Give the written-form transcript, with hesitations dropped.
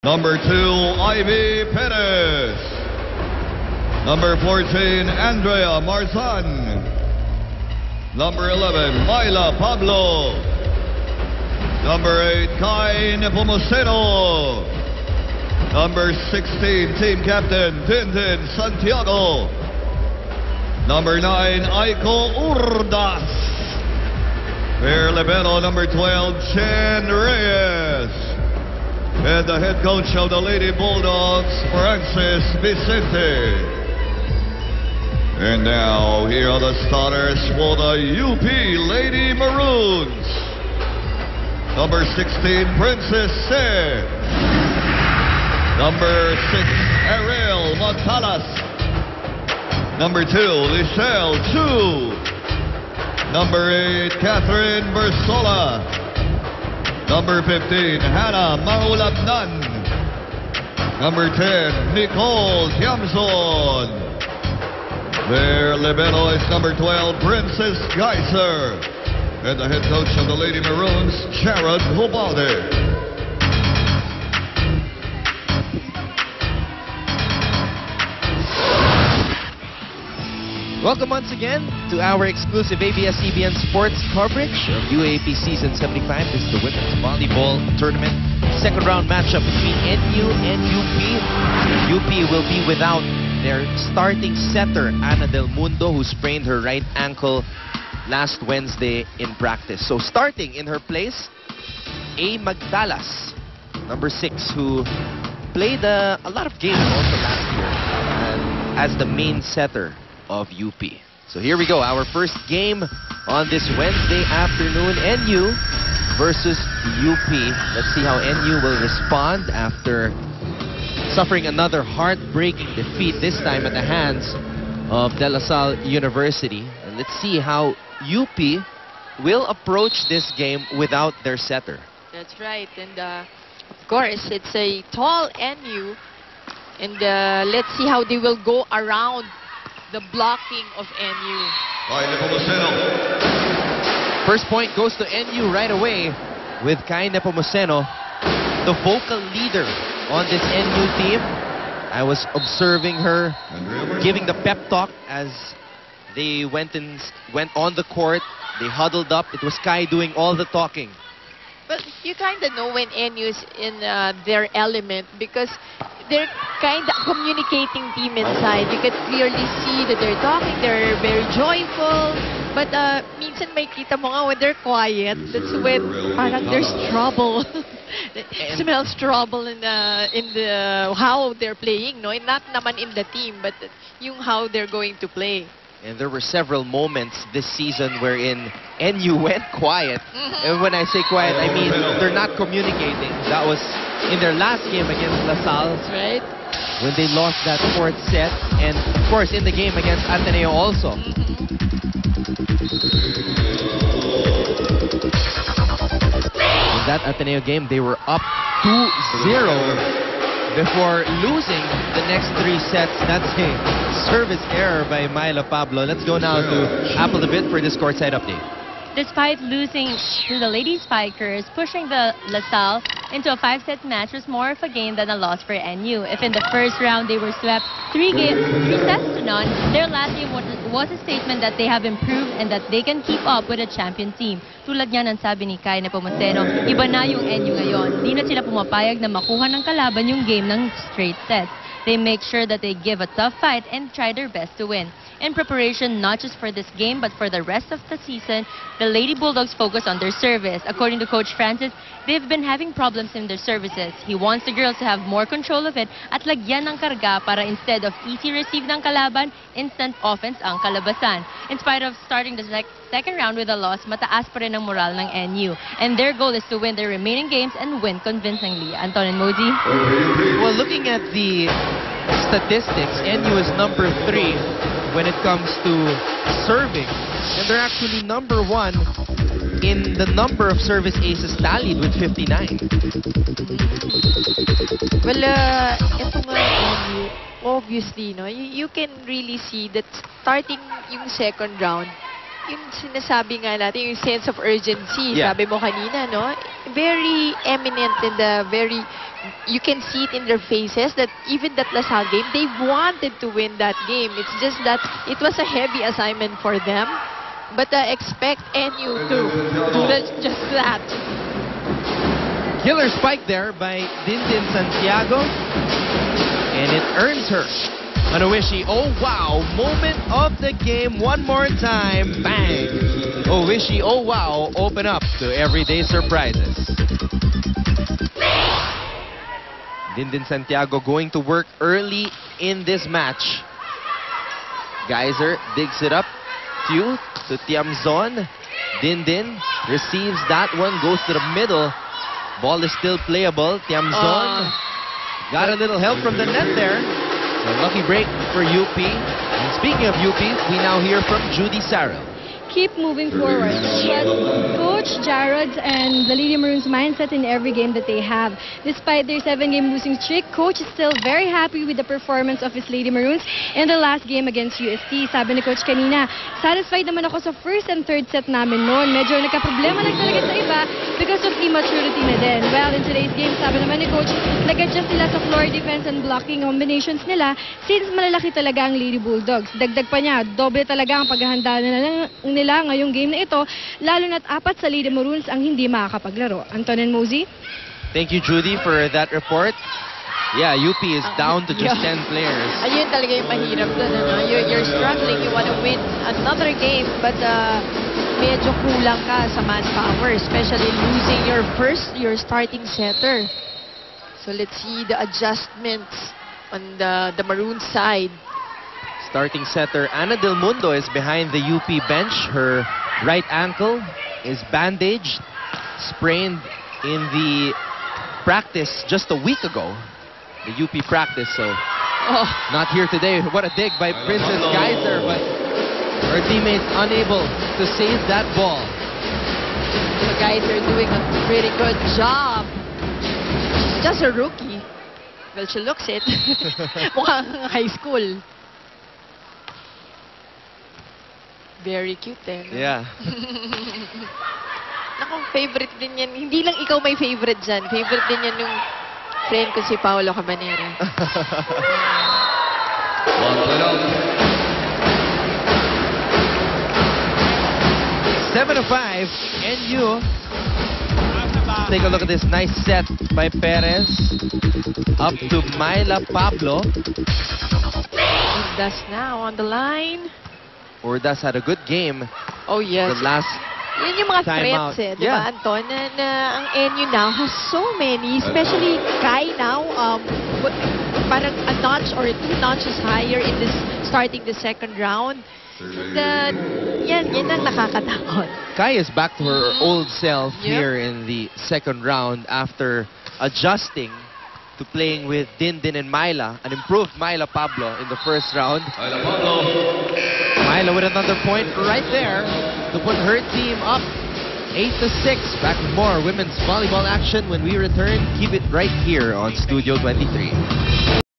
Number 2, Ivy Perez. Number 14, Andrea Marzan. Number 11, Myla Pablo. Number 8, Kai Nepomuceno. Number 16, Team Captain Tintin Santiago. Number 9, Aiko Urdas. Their libero, number 12, Chen Reyes. And the head coach of the Lady Bulldogs, Francis Vicente. And now, here are the starters for the UP Lady Maroons. Number 16, Princess Se. Number 6, Ariel Montalas. Number 2, Lichelle Chu. Number 8, Catherine Bersola. Number 15, Hannah Maulabnan. Number 10, Nicole Tiamson. Their libero is number 12, Princess Geiser. And the head coach of the Lady Maroons, Jared Hubalde. Welcome once again to our exclusive ABS-CBN sports coverage of UAAP Season 75. This is the women's volleyball tournament. Second round matchup between NU and UP. UP will be without their starting setter, Ana Del Mundo, who sprained her right ankle last Wednesday in practice. So starting in her place, A. Magdalas, number 6, who played a lot of games also last year as the main setter of UP. So here we go, our first game on this Wednesday afternoon, NU versus UP. Let's see how NU will respond after suffering another heartbreaking defeat, this time at the hands of De La Salle University. And let's see how UP will approach this game without their setter. That's right, and of course it's a tall NU, and let's see how they will go around the blocking of NU. First point goes to NU right away with Kai Nepomuceno, the vocal leader on this NU team. I was observing her giving the pep talk as they went on the court. They huddled up. It was Kai doing all the talking. But you kind of know when NU is in their element because they're kind of communicating team inside. You can clearly see that they're talking, they're very joyful. But minsan may kita mo nga when they're quiet, that's when parang there's trouble. It smells trouble in the how they're playing, no? Not naman in the team, but yung how they're going to play. And there were several moments this season wherein NU went quiet. And when I say quiet, I mean they're not communicating. That was in their last game against La Salle. That's right. When they lost that fourth set. And of course in the game against Ateneo also. In that Ateneo game, they were up 2-0 before losing the next 3 sets. That's a service error by Myla Pablo. Let's go now to Apple the Bit for this courtside update. Despite losing to the Lady Spikers, pushing the La Salle into a 5-set match was more of a gain than a loss for NU. If in the first round they were swept 3 sets to none, their last game was a statement that they have improved and that they can keep up with a champion team. Tulad nga ng sabi ni Kai Nepomuceno, iba na yung NU ngayon. Di na sila pumapayag na makuha ng kalaban yung game ng straight sets. They make sure that they give a tough fight and try their best to win. In preparation, not just for this game, but for the rest of the season, the Lady Bulldogs focus on their service. According to Coach Francis, they've been having problems in their services. He wants the girls to have more control of it at lagyan ng karga para instead of easy receive ng kalaban, instant offense ang kalabasan. In spite of starting the second round with a loss, mataas pa rin ang moral ng NU. And their goal is to win their remaining games and win convincingly. Anton and Moji? Well, looking at the statistics, NU is number 3 when it comes to serving. And they're actually number 1 in the number of service aces tallied with 59. Well, ito nga, obviously, no, you can really see that starting yung second round, yung sinasabi nga natin, yung sense of urgency, Yeah. sabi mo kanina, no? Very eminent and very, you can see it in their faces that even that LaSalle game, they wanted to win that game. It's just that it was a heavy assignment for them. But expect NU to do just that. Killer spike there by Dindin Santiago. And it earns her an Oishi. Oh, wow. Moment of the game. One more time. Bang. Oishi, oh, wow. Open up to everyday surprises. Dindin Santiago going to work early in this match. Geyser digs it up. Tew to Tiamzon. Dindin receives that one. Goes to the middle. Ball is still playable. Tiamzon got a little help from the net there. A lucky break for UP. And speaking of UP, we now hear from Judy Sarrell. Keep moving forward. But Coach Jarod's and the Lady Maroons' mindset in every game that they have. Despite their 7-game losing streak, Coach is still very happy with the performance of his Lady Maroons in the last game against UST. Sabi ni Coach kanina, satisfied naman ako sa first and third set namin noon. Medyo nagka-problema lang talaga sa iba because of immaturity na din. Well, in today's game, sabi naman ni Coach, nag-adjust sila sa floor defense and blocking combinations nila since malalaki talaga ang Lady Bulldogs. Dagdag pa niya, doble talaga ang paghahanda nila ngayong game na ito, lalo na't 4 sa Lady Maroons ang hindi makakapaglaro. Antonin Mosey? Thank you, Judy, for that report. Yeah, UP is down to just 10 players. Ayun talaga yung mahirap doon. Ano? You're struggling, you want to win another game, but medyo kulang ka sa manpower, especially losing your starting setter. So let's see the adjustments on the Maroon side. Starting setter Ana Del Mundo is behind the UP bench. Her right ankle is bandaged, sprained in the practice just a week ago. The UP practice, so not here today. What a dig by Princess Geyser, but her teammates unable to save that ball. The guys are doing a pretty good job. She's just a rookie. Well, she looks it. Mukhang high school. Very cute eh. No? Yeah. Naku, favorite din yan. Hindi lang ikaw may favorite dyan. Favorite din yan yung friend ko si Paolo Cabanera. 1 point out. 7-5, NU. Take a look at this nice set by Perez. Up to Myla Pablo. That's now on the line. Ordaz had a good game. Oh, yes. The last Yun yung mga time threats out. eh, di ba, Yeah. Anton? Na ang NU now has so many, especially Kai now, parang a notch or 2 notches higher in this starting the second round. Yan ang nakakatakot. Kai is back to her old self Yep. here in the second round after adjusting to playing with Dindin and Myla, an improved Myla Pablo in the first round. Myla with another point right there to put her team up 8-6. Back with more women's volleyball action when we return. Keep it right here on Studio 23.